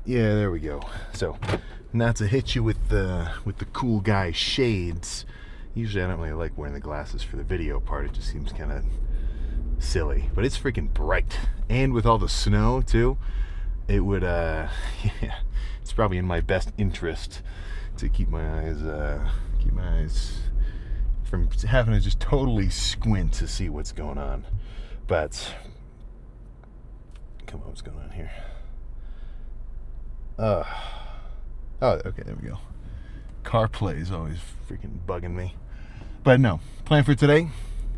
Yeah, there we go. So, not to hit you with the cool guy shades. Usually I don't really like wearing the glasses for the video part. It just seems kind of silly. But it's freaking bright. And with all the snow, too, it would, yeah, it's probably in my best interest to keep my eyes from having to just totally squint to see what's going on. But, come on, what's going on here? Oh, okay, there we go. CarPlay is always freaking bugging me. But no, plan for today,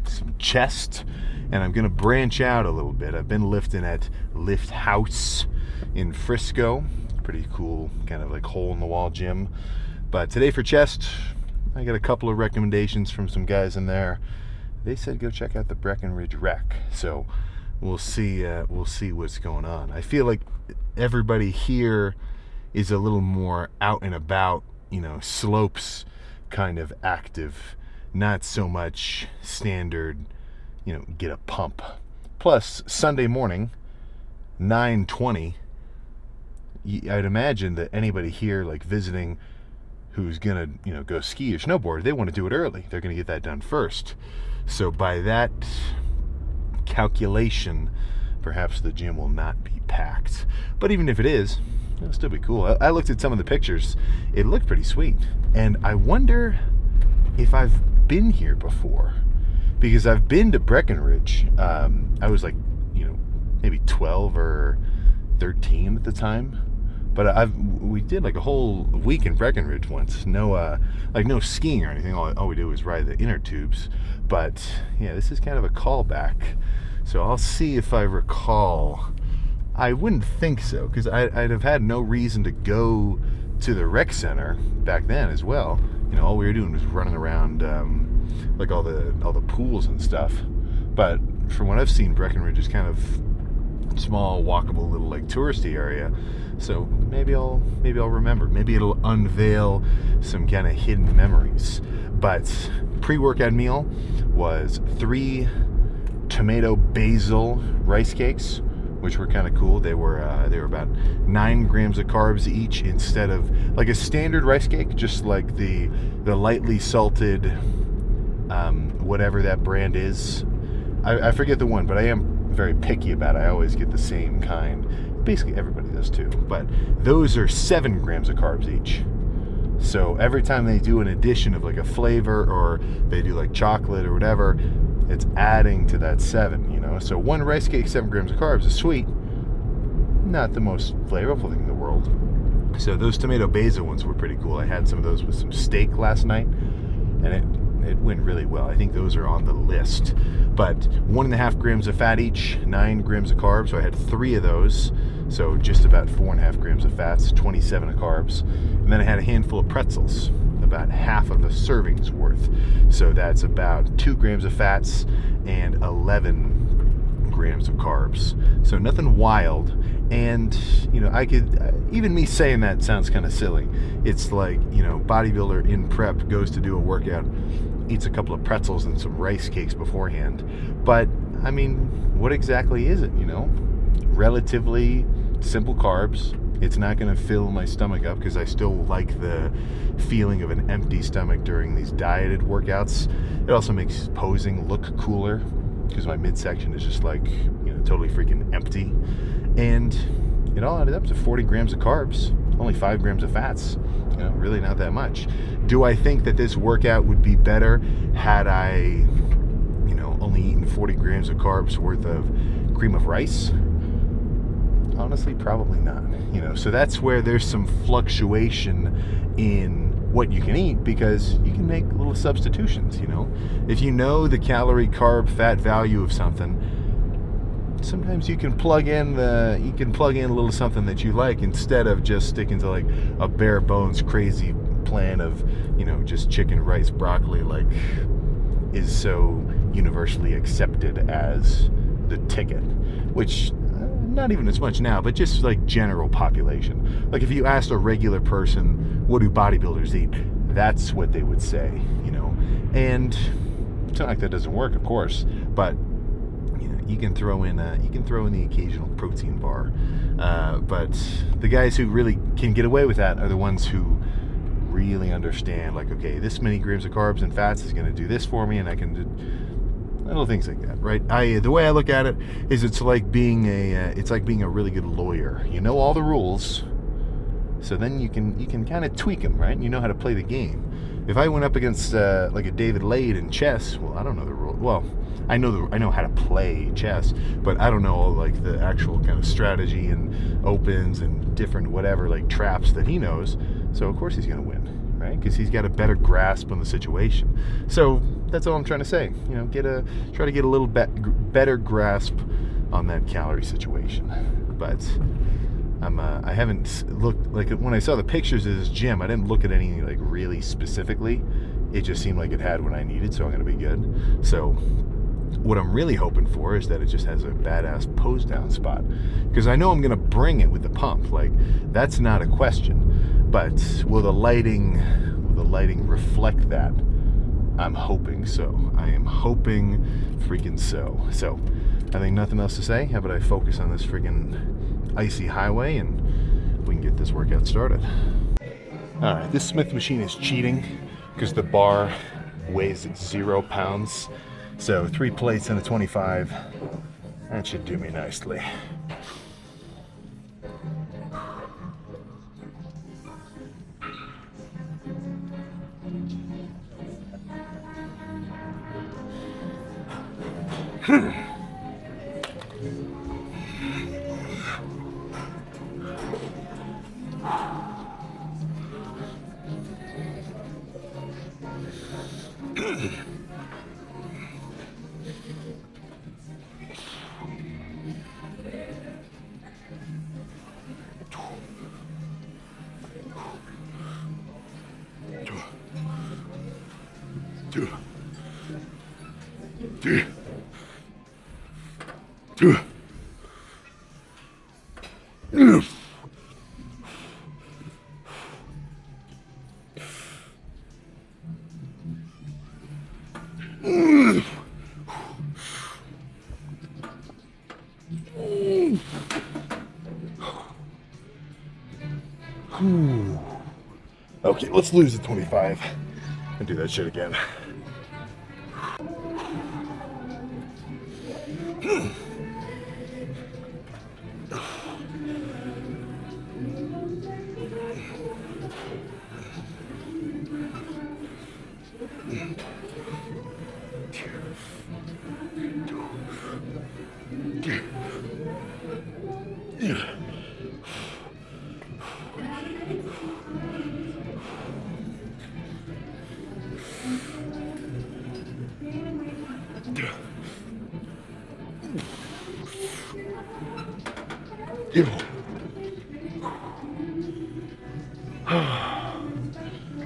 some chest, and I'm gonna branch out a little bit. I've been lifting at Lift House in Frisco. Pretty cool, kind of like hole-in-the-wall gym. But today for chest, I got a couple of recommendations from some guys in there. They said go check out the Breckenridge Rec. So we'll see what's going on. I feel like everybody here is a little more out and about, slopes kind of active, not so much standard, get a pump. Plus, Sunday morning, 9:20, I'd imagine that anybody here like visiting who's gonna, go ski or snowboard, they want to do it early. They're gonna get that done first. So by that calculation, perhaps the gym will not be packed. But even if it is, it'll still be cool. I looked at some of the pictures. It looked pretty sweet. And I wonder if I've been here before. Because I've been to Breckenridge. I was like, maybe 12 or 13 at the time. But we did like a whole week in Breckenridge once. No skiing or anything. All we did was ride the inner tubes. But yeah, this is kind of a callback. So I'll see if I recall. I wouldn't think so, because I'd have had no reason to go to the rec center back then as well. All we were doing was running around like all the pools and stuff. But from what I've seen, Breckenridge is kind of small, walkable little like touristy area. So maybe I'll remember. Maybe it'll unveil some kind of hidden memories. But pre-workout meal was 3 tomato basil rice cakes, which were kind of cool. They were about 9 grams of carbs each instead of like a standard rice cake, just like the lightly salted whatever that brand is. I forget the one, but I am very picky about it. I always get the same kind. Basically everybody does too. But those are 7 grams of carbs each. So every time they do an addition of like a flavor or they do like chocolate or whatever, it's adding to that 7, So one rice cake, 7 grams of carbs is sweet. Not the most flavorful thing in the world. So those tomato basil ones were pretty cool. I had some of those with some steak last night, and it went really well. I think those are on the list. But 1.5 grams of fat each, 9 grams of carbs. So I had 3 of those. So just about 4.5 grams of fats, 27 of carbs. And then I had a handful of pretzels, about half of a serving's worth. So that's about 2 grams of fats and 11 grams of carbs. So nothing wild. And, I could, even me saying that sounds kind of silly. It's like, bodybuilder in prep goes to do a workout, eats a couple of pretzels and some rice cakes beforehand. But, I mean, what exactly is it, Relatively simple carbs. It's not going to fill my stomach up because I still like the feeling of an empty stomach during these dieted workouts. It also makes posing look cooler because my midsection is just like, totally freaking empty. And it all added up to 40 grams of carbs, only 5 grams of fats. Really not that much. Do I think that this workout would be better had I, only eaten 40 grams of carbs worth of cream of rice? Honestly, probably not. So that's where there's some fluctuation in what you can eat because you can make little substitutions, If you know the calorie, carb, fat value of something, sometimes you can plug in a little something that you like instead of just sticking to like a bare bones crazy plan of, just chicken, rice, broccoli, like is so universally accepted as the ticket, which not even as much now, but just like general population. Like if you asked a regular person, what do bodybuilders eat? That's what they would say, And it's not like that doesn't work, of course, but You can throw in the occasional protein bar, but the guys who really can get away with that are the ones who really understand, like, okay, this many grams of carbs and fats is going to do this for me, and I can do little things like that, right? The way I look at it is it's like being a really good lawyer. You know all the rules, so then you can kind of tweak them, right? You know how to play the game. If I went up against like a David Lade in chess, well, I don't know the rules. Well, I know how to play chess, but I don't know like the actual kind of strategy and opens and different whatever like traps that he knows. So of course he's going to win, right? Because he's got a better grasp on the situation. So that's all I'm trying to say. You know, try to get a little better grasp on that calorie situation. But I haven't looked, like when I saw the pictures of this gym, I didn't look at any like really specifically. It just seemed like it had what I needed, so I'm going to be good. So what I'm really hoping for is that it just has a badass pose down spot, because I know I'm going to bring it with the pump. Like, that's not a question. But will the lighting reflect that? I'm hoping so. I am hoping freaking so. So I think nothing else to say. How about I focus on this freaking icy highway and we can get this workout started. All right, this Smith machine is cheating because the bar weighs 0 pounds. So 3 plates and a 25. That should do me nicely. Okay, let's lose the 25 and do that shit again.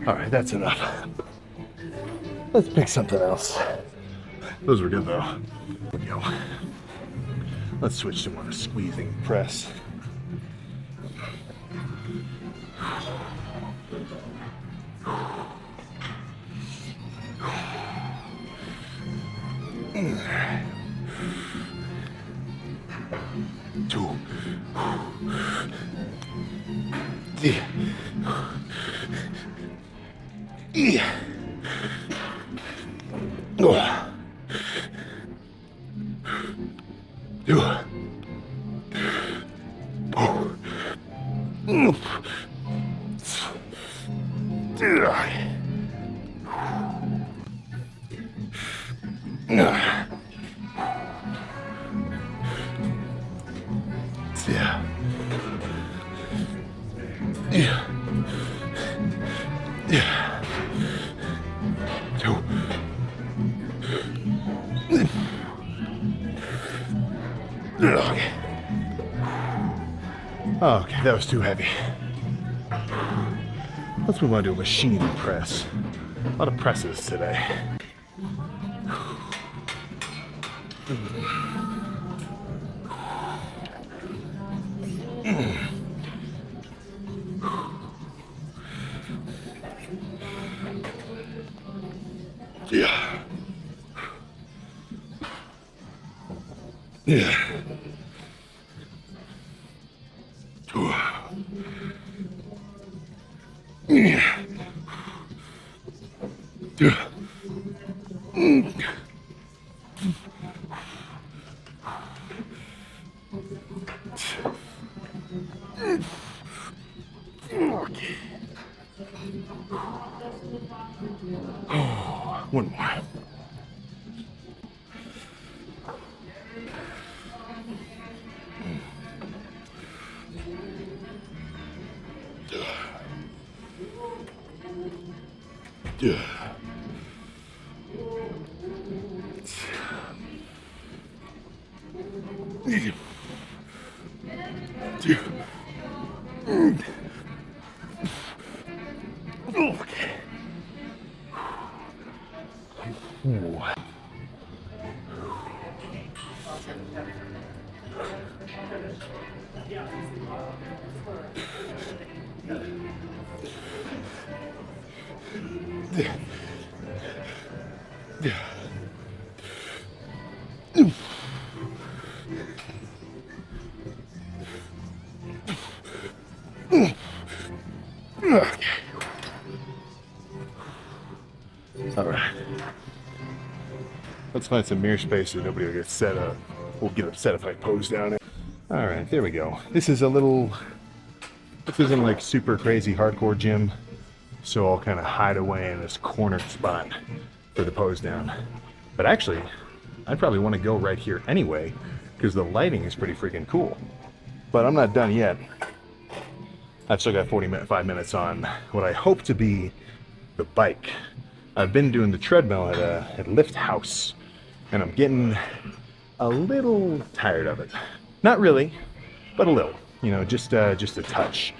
All right, that's enough. Let's pick something else. Those were good though. Here we go. Let's switch to more squeezing press. Two. Okay, that was too heavy. Let's move on to a machine press. A lot of presses today. Yeah. Okay. Oh, one more. Okay. All right. Let's find some mirror space so nobody will get set up. We'll get upset if I pose down it. All right, there we go. This isn't like super crazy hardcore gym, so I'll kind of hide away in this corner spot for the pose down. But actually, I'd probably want to go right here anyway, because the lighting is pretty freaking cool. But I'm not done yet. I've still got 45 minutes on what I hope to be the bike. I've been doing the treadmill at Lift House, and I'm getting a little tired of it. Not really, but a little. You know, just a touch.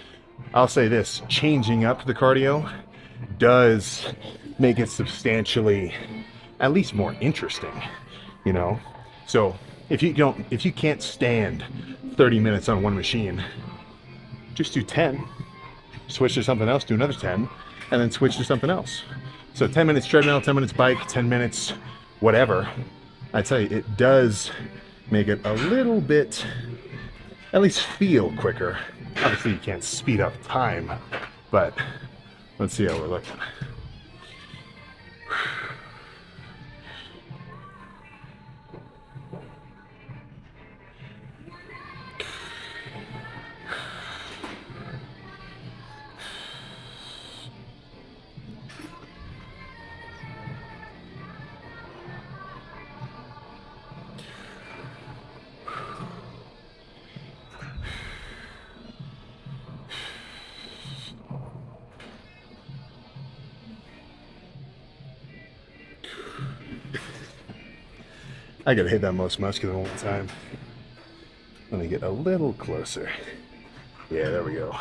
I'll say this: changing up the cardio does make it substantially, at least more interesting. You know, so if you can't stand 30 minutes on one machine, just do 10. Switch to something else, do another 10, and then switch to something else. So 10 minutes treadmill, 10 minutes bike, 10 minutes whatever. I tell you, it does make it a little bit, at least feel quicker. Obviously you can't speed up time, but let's see how we're looking. I gotta hit that most muscular one time. Let me get a little closer. Yeah, there we go.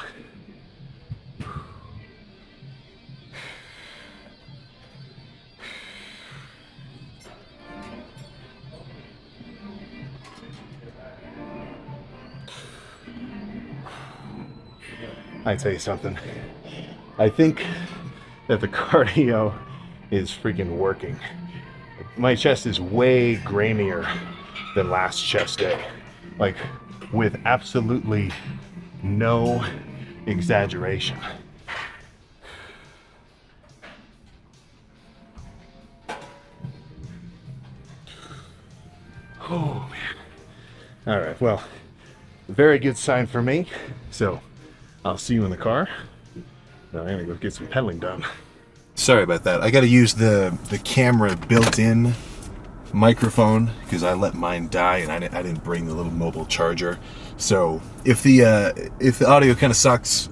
I tell you something. I think that the cardio is freaking working. My chest is way grainier than last chest day. Like, with absolutely no exaggeration. Oh, man. All right, well, very good sign for me. So, I'll see you in the car. Now I'm gonna go get some pedaling done. Sorry about that. I gotta use the camera built-in microphone because I let mine die and I didn't bring the little mobile charger. So if the audio kind of sucks,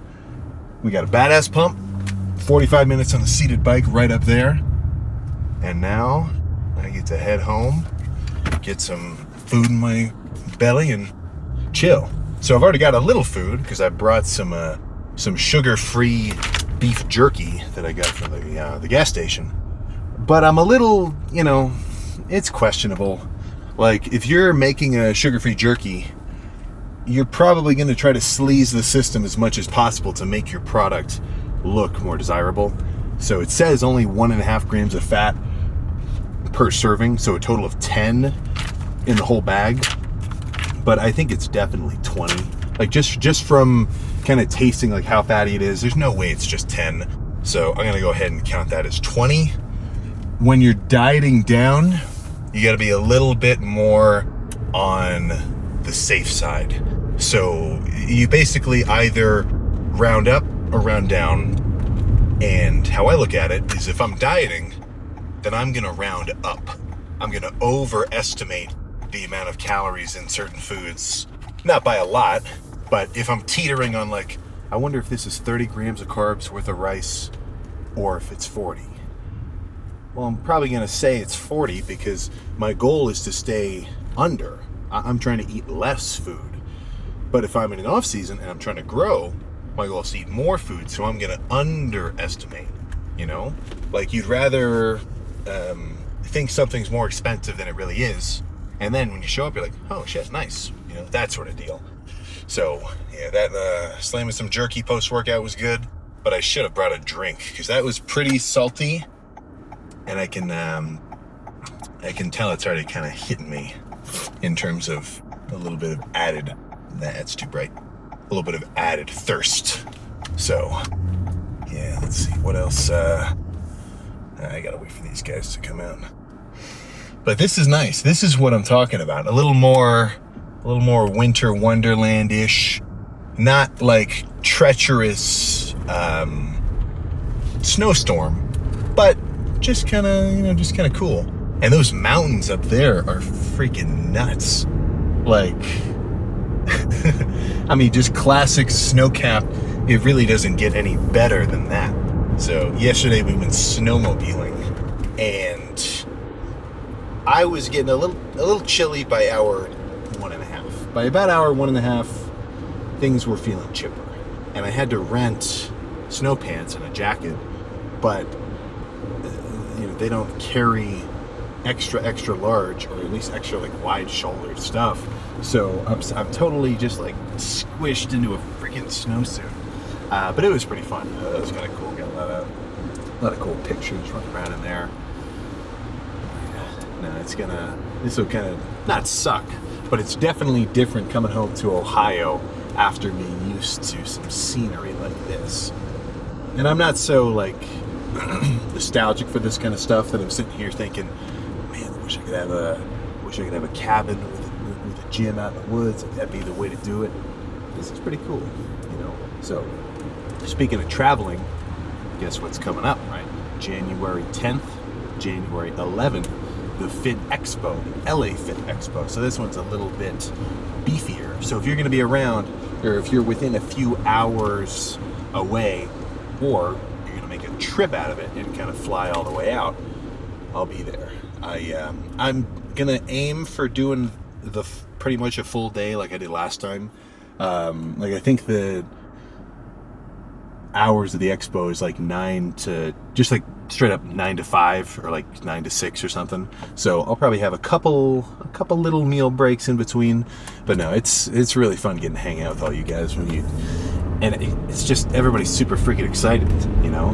we got a badass pump, 45 minutes on the seated bike right up there, and now I get to head home, get some food in my belly, and chill. So I've already got a little food because I brought some sugar-free beef jerky that I got from the gas station. But I'm a little, it's questionable. Like, if you're making a sugar-free jerky, you're probably going to try to sleaze the system as much as possible to make your product look more desirable. So it says only 1.5 grams of fat per serving, so a total of 10 in the whole bag. But I think it's definitely 20. Like, just from kind of tasting like how fatty it is, there's no way it's just 10. So I'm gonna go ahead and count that as 20. When you're dieting down, you gotta be a little bit more on the safe side. So you basically either round up or round down. And how I look at it is if I'm dieting, then I'm going to round up. I'm going to overestimate the amount of calories in certain foods. Not by a lot, but if I'm teetering on like, I wonder if this is 30 grams of carbs worth of rice or if it's 40. Well, I'm probably going to say it's 40 because my goal is to stay under. I'm trying to eat less food. But if I'm in an off season and I'm trying to grow, my goal is to eat more food. So I'm going to underestimate, you know? Like you'd rather think something's more expensive than it really is. And then when you show up, you're like, oh shit, nice. You know, that sort of deal. So, yeah, that slamming some jerky post-workout was good. But I should have brought a drink because that was pretty salty. And I can tell it's already kind of hitting me in terms of a little bit of added, that's too bright, a little bit of added thirst. So, yeah, let's see, what else, I gotta wait for these guys to come out. But this is nice. This is what I'm talking about. A little more winter wonderland-ish. Not like treacherous snowstorm, but just kind of cool. And those mountains up there are freaking nuts. Like, I mean, just classic snow-capped. It really doesn't get any better than that. So yesterday we went snowmobiling, and I was getting a little chilly by hour 1.5. By about hour 1.5, things were feeling chipper, and I had to rent snow pants and a jacket, but they don't carry extra large, or at least extra like wide shouldered stuff. So I'm totally just like squished into a freaking snowsuit. But it was pretty fun. It was kind of cool. Got a lot of cool pictures running around in there. No, this will kind of not suck, but it's definitely different coming home to Ohio after being used to some scenery like this. And I'm not so like nostalgic for this kind of stuff that I'm sitting here thinking, man, I wish I could have a cabin with a gym out in the woods. That'd be the way to do it. This is pretty cool, So, speaking of traveling, guess what's coming up, right? January 10th, January 11th, the Fit Expo, the LA Fit Expo. So this one's a little bit beefier. So if you're going to be around, or if you're within a few hours away, or you're going to make a trip out of it and kind of fly all the way out, I'll be there. I'm going to aim for doing pretty much a full day like I did last time. Like I think the hours of the expo is like 9 to just like straight up 9 to 5 or like 9 to 6 or something. So I'll probably have a couple little meal breaks in between. But no, it's really fun getting to hang out with all you guys and it's just everybody's super freaking excited,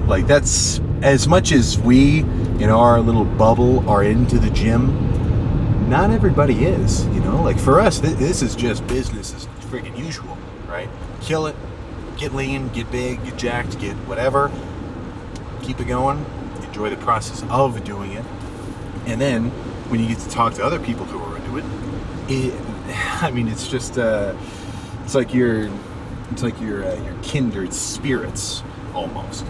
Like that's as much as we in our little bubble are into the gym. Not everybody is, Like for us, this is just business as freaking usual, right? Kill it, get lean, get big, get jacked, get whatever. Keep it going. Enjoy the process of doing it. And then when you get to talk to other people who are into it, it's just it's like your kindred spirits almost,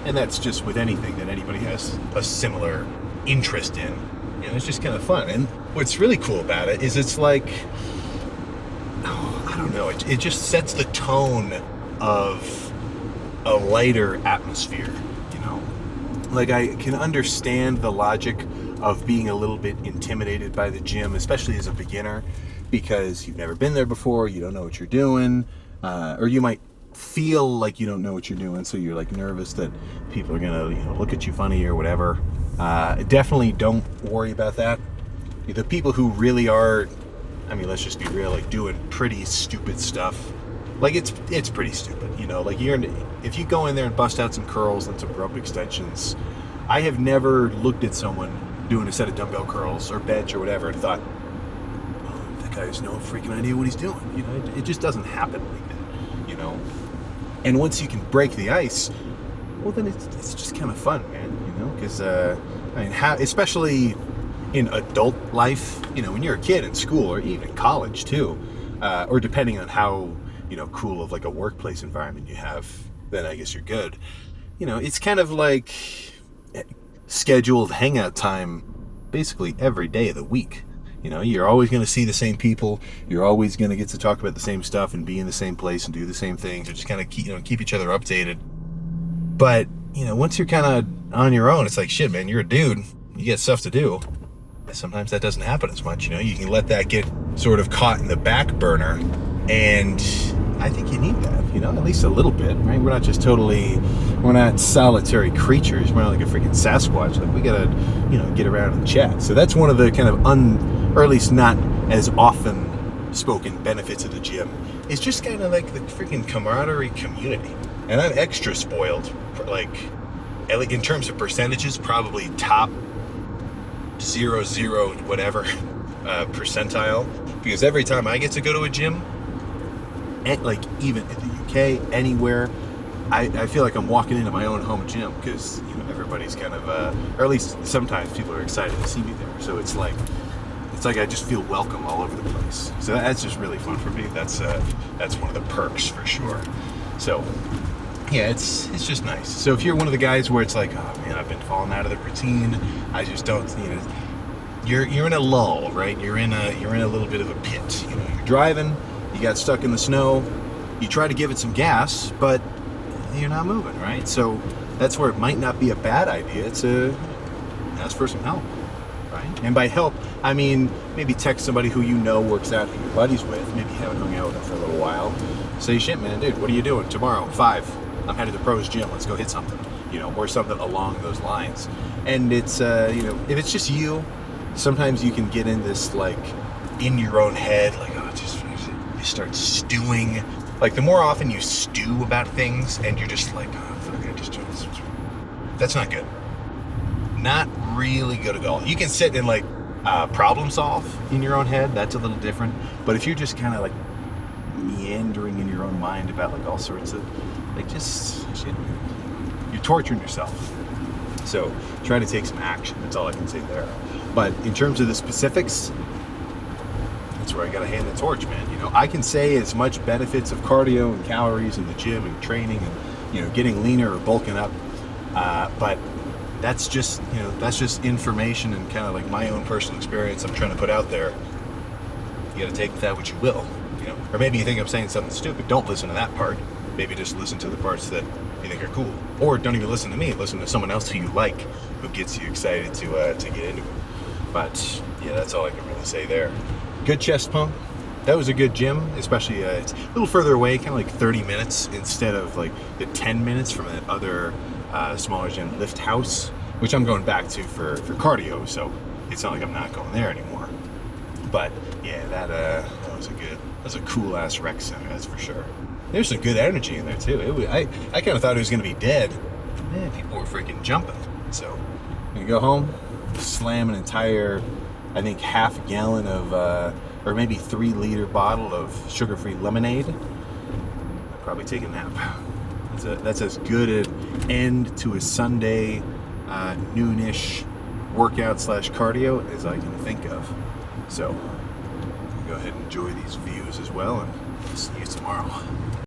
And that's just with anything that anybody has a similar interest in. It's just kind of fun. And what's really cool about it is it's like, I don't know, it just sets the tone of a lighter atmosphere, Like I can understand the logic of being a little bit intimidated by the gym, especially as a beginner, because you've never been there before, you don't know what you're doing, or you might feel like you don't know what you're doing, so you're like nervous that people are gonna look at you funny or whatever. Definitely don't worry about that. The people who really are, let's just be real, like doing pretty stupid stuff. Like it's pretty stupid, Like if you go in there and bust out some curls and some rope extensions, I have never looked at someone doing a set of dumbbell curls or bench or whatever and thought, oh, that guy has no freaking idea what he's doing. It just doesn't happen like that, And once you can break the ice, well, then it's just kind of fun, man. Because especially in adult life, when you're a kid in school or even college too. or depending on how, cool of like a workplace environment you have, then I guess you're good. It's kind of like scheduled hangout time basically every day of the week. You're always going to see the same people. You're always going to get to talk about the same stuff and be in the same place and do the same things, and just kind of keep each other updated. But, once you're kind of on your own, it's like, shit, man, you're a dude. You get stuff to do. Sometimes that doesn't happen as much. You can let that get sort of caught in the back burner. And I think you need that, at least a little bit, right? We're not solitary creatures. We're not like a freaking Sasquatch. Like, we gotta, get around and chat. So that's one of the kind of or at least not as often spoken benefits of the gym. It's just kind of like the freaking camaraderie community. And I'm extra spoiled, like, in terms of percentages, probably top 0, whatever percentile, because every time I get to go to a gym, like even in the UK, anywhere, I feel like I'm walking into my own home gym, because everybody's kind of or at least sometimes people are excited to see me there. So it's like I just feel welcome all over the place. So that's just really fun for me. That's one of the perks for sure. So yeah, it's just nice. So if you're one of the guys where it's like, oh man, I've been falling out of the routine, I just don't, you're in a lull, right? You're in a little bit of a pit. You're driving, you got stuck in the snow, you try to give it some gas, but you're not moving, right? So that's where it might not be a bad idea to ask for some help, right? And by help, I mean maybe text somebody who works out, who you're buddies with, maybe you haven't hung out with them for a little while. Say, shit, man, dude, what are you doing tomorrow? 5. I'm headed to Pro's gym. Let's go hit something, or something along those lines. And it's, if it's just you, sometimes you can get in this, like, in your own head, like, you start stewing. Like, the more often you stew about things and you're just like, oh, fuck, that's not good. Not really good at all. You can sit and, like, problem solve in your own head. That's a little different. But if you're just kind of, like, meandering in your own mind about, like, all sorts of, like, just shit, you're torturing yourself. So try to take some action. That's all I can say there. But in terms of the specifics, that's where I gotta hand the torch, man. I can say as much benefits of cardio and calories in the gym and training and getting leaner or bulking up, but that's just information and kind of like my own personal experience I'm trying to put out there. You gotta take that what you will. Or maybe you think I'm saying something stupid. Don't listen to that part. Maybe just listen to the parts that you think are cool. Or don't even listen to me. Listen to someone else who you like, who gets you excited to get into it. But yeah, that's all I can really say there. Good chest pump. That was a good gym, especially it's a little further away, kind of like 30 minutes instead of like the 10 minutes from that other smaller gym, Lift House, which I'm going back to for cardio. So it's not like I'm not going there anymore. But yeah, that was a cool ass rec center, that's for sure. There's some good energy in there too. I kind of thought it was gonna be dead. Man, people were freaking jumping. So I'm gonna go home, slam an entire, I think, half gallon of, or maybe 3-liter bottle of sugar-free lemonade. I'll probably take a nap. That's as good an end to a Sunday noonish workout / cardio as I can think of. So go ahead and enjoy these views as well, and see you tomorrow.